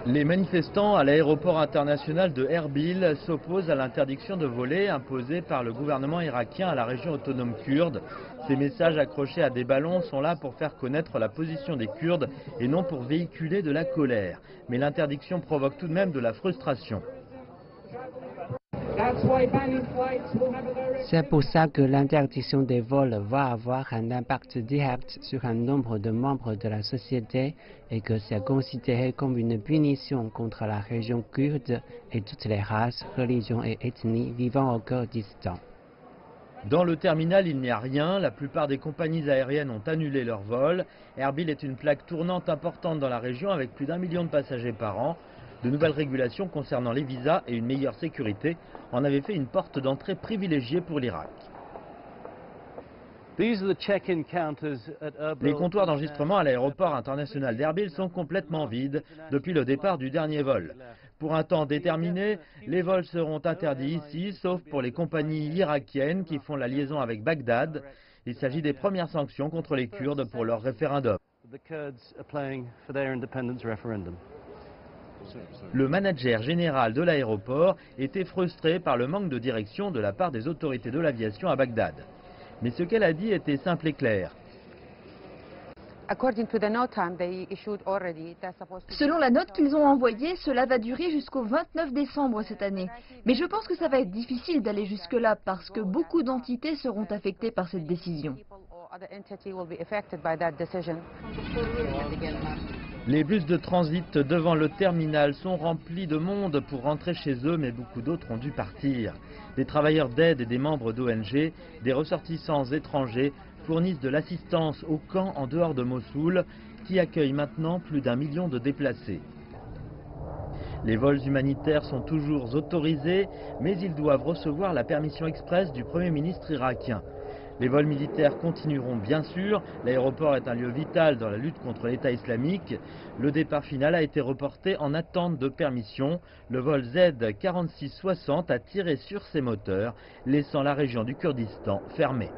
Les manifestants à l'aéroport international de Erbil s'opposent à l'interdiction de voler imposée par le gouvernement irakien à la région autonome kurde. Ces messages accrochés à des ballons sont là pour faire connaître la position des Kurdes et non pour véhiculer de la colère. Mais l'interdiction provoque tout de même de la frustration. C'est pour ça que l'interdiction des vols va avoir un impact direct sur un nombre de membres de la société et que c'est considéré comme une punition contre la région kurde et toutes les races, religions et ethnies vivant au Kurdistan. Dans le terminal, il n'y a rien. La plupart des compagnies aériennes ont annulé leurs vols. Erbil est une plaque tournante importante dans la région avec plus d'1 million de passagers par an. De nouvelles régulations concernant les visas et une meilleure sécurité en avaient fait une porte d'entrée privilégiée pour l'Irak. Les comptoirs d'enregistrement à l'aéroport international d'Erbil sont complètement vides depuis le départ du dernier vol. Pour un temps déterminé, les vols seront interdits ici, sauf pour les compagnies irakiennes qui font la liaison avec Bagdad. Il s'agit des premières sanctions contre les Kurdes pour leur référendum. Le manager général de l'aéroport était frustré par le manque de direction de la part des autorités de l'aviation à Bagdad. Mais ce qu'elle a dit était simple et clair. Selon la note qu'ils ont envoyée, cela va durer jusqu'au 29 décembre cette année. Mais je pense que ça va être difficile d'aller jusque-là parce que beaucoup d'entités seront affectées par cette décision. Les bus de transit devant le terminal sont remplis de monde pour rentrer chez eux, mais beaucoup d'autres ont dû partir. Des travailleurs d'aide et des membres d'ONG, des ressortissants étrangers fournissent de l'assistance aux camps en dehors de Mossoul, qui accueille maintenant plus d'1 million de déplacés. Les vols humanitaires sont toujours autorisés, mais ils doivent recevoir la permission expresse du Premier ministre irakien. Les vols militaires continueront bien sûr, l'aéroport est un lieu vital dans la lutte contre l'État islamique. Le départ final a été reporté en attente de permission. Le vol Z-4660 a tiré sur ses moteurs, laissant la région du Kurdistan fermée.